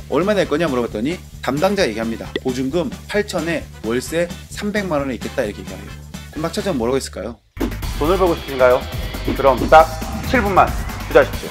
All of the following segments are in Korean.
얼마 낼 거냐 물어봤더니 담당자 얘기합니다. 보증금 8천에 월세 300만 원에 있겠다 이렇게 얘기해요. 그럼 낙찰자는 뭐라고 했을까요? 돈을 벌고 싶으신가요? 그럼 딱 7분만 투자하십시오.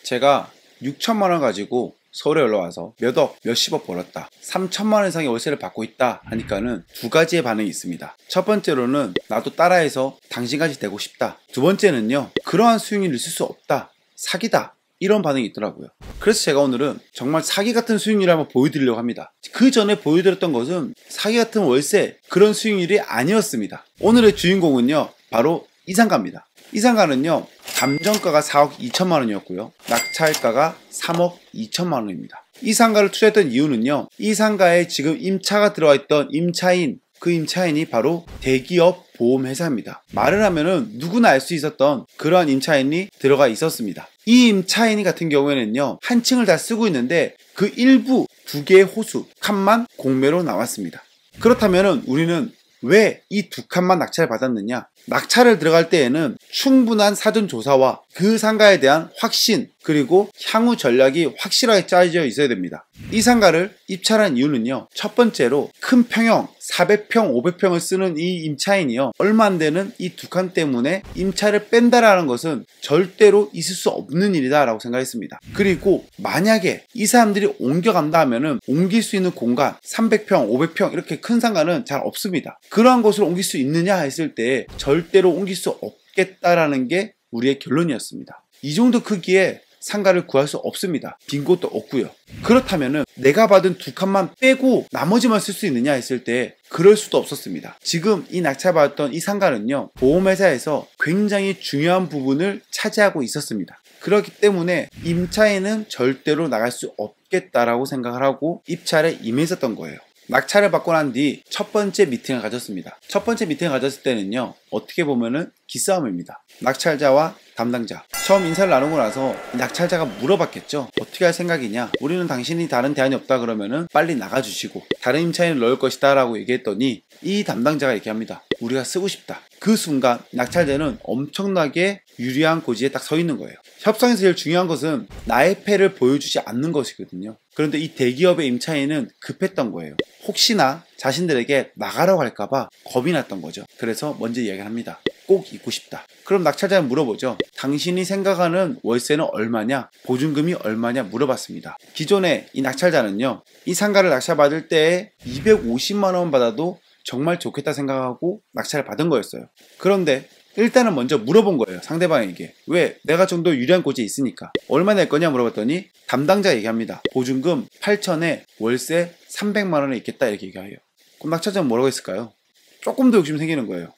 제가 6천만 원 가지고 서울에 올라와서 몇억, 몇십억 벌었다. 3천만 원 이상의 월세를 받고 있다 하니까는 두 가지의 반응이 있습니다. 첫 번째로는 나도 따라해서 당신같이 되고 싶다. 두 번째는요, 그러한 수익률을 있을 수 없다. 사기다. 이런 반응이 있더라고요. 그래서 제가 오늘은 정말 사기 같은 수익률을 한번 보여드리려고 합니다. 그 전에 보여드렸던 것은 사기 같은 월세, 그런 수익률이 아니었습니다. 오늘의 주인공은요, 바로 이 상가입니다. 이 상가는요, 감정가가 4억 2천만 원이었고요. 낙찰가가 3억 2천만 원입니다. 이 상가를 투자했던 이유는요, 이 상가에 지금 임차가 들어와 있던 임차인, 그 임차인이 바로 대기업 보험회사입니다. 말을 하면은 누구나 알 수 있었던 그러한 임차인이 들어가 있었습니다. 이 임차인 같은 경우에는요, 한 층을 다 쓰고 있는데 그 일부 두 개의 호수, 칸만 공매로 나왔습니다. 그렇다면은 우리는 왜 이 두 칸만 낙찰을 받았느냐? 낙찰을 들어갈 때에는 충분한 사전 조사와 그 상가에 대한 확신, 그리고 향후 전략이 확실하게 짜여져 있어야 됩니다. 이 상가를 입찰한 이유는요, 첫 번째로 큰 평형 400평, 500평을 쓰는 이 임차인이요, 얼마 안 되는 이 두 칸 때문에 임차를 뺀다라는 것은 절대로 있을 수 없는 일이다 라고 생각했습니다. 그리고 만약에 이 사람들이 옮겨간다 하면은 옮길 수 있는 공간 300평, 500평 이렇게 큰 상가는 잘 없습니다. 그러한 곳을 옮길 수 있느냐 했을 때 절대로 옮길 수 없겠다라는 게 우리의 결론이었습니다. 이 정도 크기의 상가를 구할 수 없습니다. 빈 곳도 없고요. 그렇다면은 내가 받은 두 칸만 빼고 나머지만 쓸 수 있느냐 했을 때 그럴 수도 없었습니다. 지금 이 낙찰받았던 이 상가는요, 보험회사에서 굉장히 중요한 부분을 차지하고 있었습니다. 그렇기 때문에 임차인은 절대로 나갈 수 없겠다라고 생각을 하고 입찰에 임했었던 거예요. 낙찰을 받고 난 뒤 첫 번째 미팅을 가졌습니다. 첫 번째 미팅을 가졌을 때는요, 어떻게 보면은 기싸움입니다. 낙찰자와 담당자 처음 인사를 나누고 나서 낙찰자가 물어봤겠죠. 어떻게 할 생각이냐? 우리는 당신이 다른 대안이 없다 그러면은 빨리 나가주시고 다른 임차인을 넣을 것이다 라고 얘기했더니 이 담당자가 얘기합니다. 우리가 쓰고 싶다. 그 순간 낙찰자는 엄청나게 유리한 고지에 딱 서 있는 거예요. 협상에서 제일 중요한 것은 나의 패를 보여주지 않는 것이거든요. 그런데 이 대기업의 임차인은 급했던 거예요. 혹시나 자신들에게 나가라고 할까봐 겁이 났던 거죠. 그래서 먼저 이야기를 합니다. 꼭 있고 싶다. 그럼 낙찰자는 물어보죠. 당신이 생각하는 월세는 얼마냐? 보증금이 얼마냐? 물어봤습니다. 기존에 이 낙찰자는요, 이 상가를 낙찰받을 때 250만 원 받아도 정말 좋겠다 생각하고 낙찰을 받은 거였어요. 그런데 일단은 먼저 물어본 거예요. 상대방에게. 왜? 내가 좀 더 유리한 곳에 있으니까. 얼마 낼 거냐 물어봤더니 담당자 얘기합니다. 보증금 8천에 월세 300만 원에 있겠다 이렇게 얘기해요. 그럼 낙찰자는 뭐라고 했을까요? 조금 더 욕심 생기는 거예요.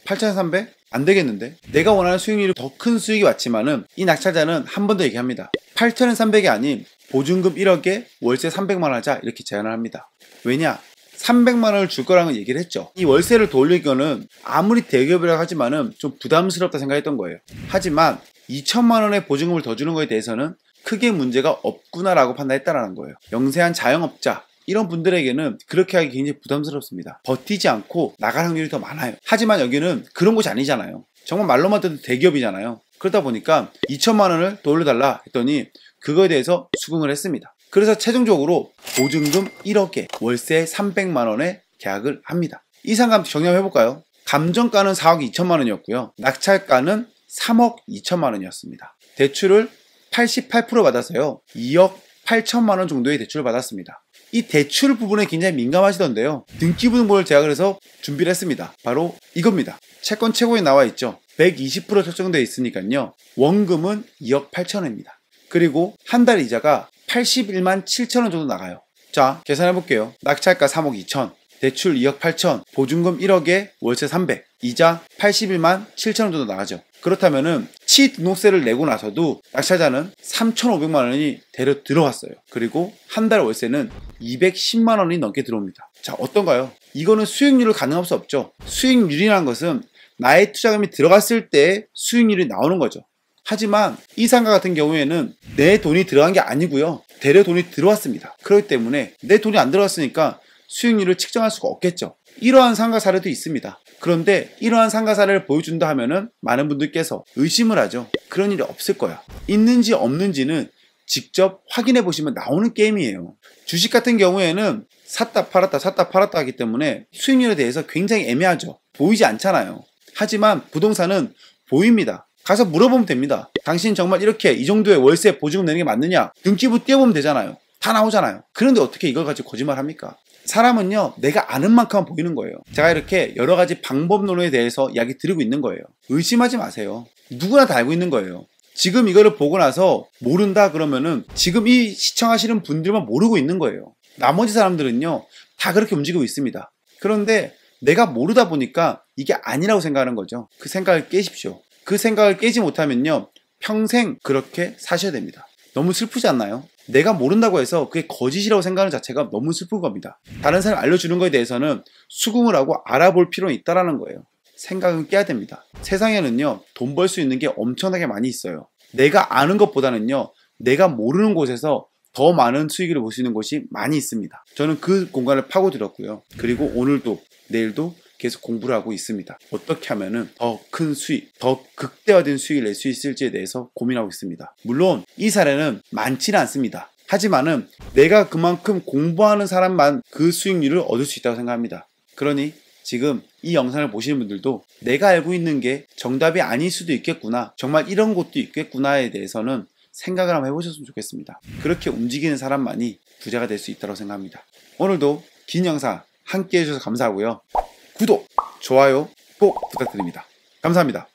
8천에 300? 안 되겠는데? 내가 원하는 수익률이 더 큰 수익이 왔지만은 이 낙찰자는 한 번 더 얘기합니다. 8천에 300이 아닌 보증금 1억에 월세 300만 원 하자 이렇게 제안을 합니다. 왜냐? 300만 원을 줄 거라는 얘기를 했죠. 이 월세를 더 올릴 거는 아무리 대기업이라고 하지만은 좀 부담스럽다 생각했던 거예요. 하지만 2천만 원의 보증금을 더 주는 거에 대해서는 크게 문제가 없구나라고 판단했다라는 거예요. 영세한 자영업자 이런 분들에게는 그렇게 하기 굉장히 부담스럽습니다. 버티지 않고 나갈 확률이 더 많아요. 하지만 여기는 그런 곳이 아니잖아요. 정말 말로만 듣는 대기업이잖아요. 그러다 보니까 2천만 원을 더 올려달라 했더니 그거에 대해서 수긍을 했습니다. 그래서 최종적으로 보증금 1억에 월세 300만 원에 계약을 합니다. 이 상가 정리해볼까요? 감정가는 4억 2천만 원이었고요. 낙찰가는 3억 2천만 원이었습니다. 대출을 88% 받아서요, 2억 8천만 원 정도의 대출을 받았습니다. 이 대출 부분에 굉장히 민감하시던데요. 등기부등본을 제가 그래서 준비를 했습니다. 바로 이겁니다. 채권 최고에 나와 있죠. 120% 설정되어 있으니까요. 원금은 2억 8천 원입니다. 그리고 한 달 이자가 81만 7천 원 정도 나가요. 자, 계산해 볼게요. 낙찰가 3억 2천, 대출 2억 8천, 보증금 1억에 월세 300, 이자 81만 7천 원 정도 나가죠. 그렇다면은 취등록세를 내고 나서도 낙찰자는 3,500만 원이 대려 들어왔어요. 그리고 한 달 월세는 210만 원이 넘게 들어옵니다. 자, 어떤가요? 이거는 수익률을 가늠할 수 없죠. 수익률이라는 것은 나의 투자금이 들어갔을 때 수익률이 나오는 거죠. 하지만 이 상가 같은 경우에는 내 돈이 들어간 게 아니고요, 대려 돈이 들어왔습니다. 그렇기 때문에 내 돈이 안 들어갔으니까 수익률을 측정할 수가 없겠죠. 이러한 상가 사례도 있습니다. 그런데 이러한 상가 사례를 보여준다 하면은 많은 분들께서 의심을 하죠. 그런 일이 없을 거야. 있는지 없는지는 직접 확인해 보시면 나오는 게임이에요. 주식 같은 경우에는 샀다 팔았다 하기 때문에 수익률에 대해서 굉장히 애매하죠. 보이지 않잖아요. 하지만 부동산은 보입니다. 가서 물어보면 됩니다. 당신 정말 이렇게 이 정도의 월세 보증금 내는 게 맞느냐? 등기부 띄워보면 되잖아요. 다 나오잖아요. 그런데 어떻게 이걸 가지고 거짓말 합니까? 사람은요, 내가 아는 만큼만 보이는 거예요. 제가 이렇게 여러 가지 방법론에 대해서 이야기 드리고 있는 거예요. 의심하지 마세요. 누구나 다 알고 있는 거예요. 지금 이거를 보고 나서 모른다 그러면은 지금 이 시청하시는 분들만 모르고 있는 거예요. 나머지 사람들은요, 다 그렇게 움직이고 있습니다. 그런데 내가 모르다 보니까 이게 아니라고 생각하는 거죠. 그 생각을 깨십시오. 그 생각을 깨지 못하면요, 평생 그렇게 사셔야 됩니다. 너무 슬프지 않나요? 내가 모른다고 해서 그게 거짓이라고 생각하는 자체가 너무 슬픈 겁니다. 다른 사람이 알려주는 거에 대해서는 수긍을 하고 알아볼 필요는 있다라는 거예요. 생각은 깨야 됩니다. 세상에는요, 돈 벌 수 있는 게 엄청나게 많이 있어요. 내가 아는 것보다는요, 내가 모르는 곳에서 더 많은 수익을 볼 수 있는 곳이 많이 있습니다. 저는 그 공간을 파고들었고요. 그리고 오늘도 내일도 계속 공부를 하고 있습니다. 어떻게 하면은 더 큰 수익, 더 극대화된 수익을 낼 수 있을지에 대해서 고민하고 있습니다. 물론 이 사례는 많지는 않습니다. 하지만은 내가 그만큼 공부하는 사람만 그 수익률을 얻을 수 있다고 생각합니다. 그러니 지금 이 영상을 보시는 분들도 내가 알고 있는 게 정답이 아닐 수도 있겠구나, 정말 이런 곳도 있겠구나에 대해서는 생각을 한번 해보셨으면 좋겠습니다. 그렇게 움직이는 사람만이 부자가 될 수 있다고 생각합니다. 오늘도 긴 영상 함께 해주셔서 감사하고요. 구독, 좋아요 꼭 부탁드립니다. 감사합니다.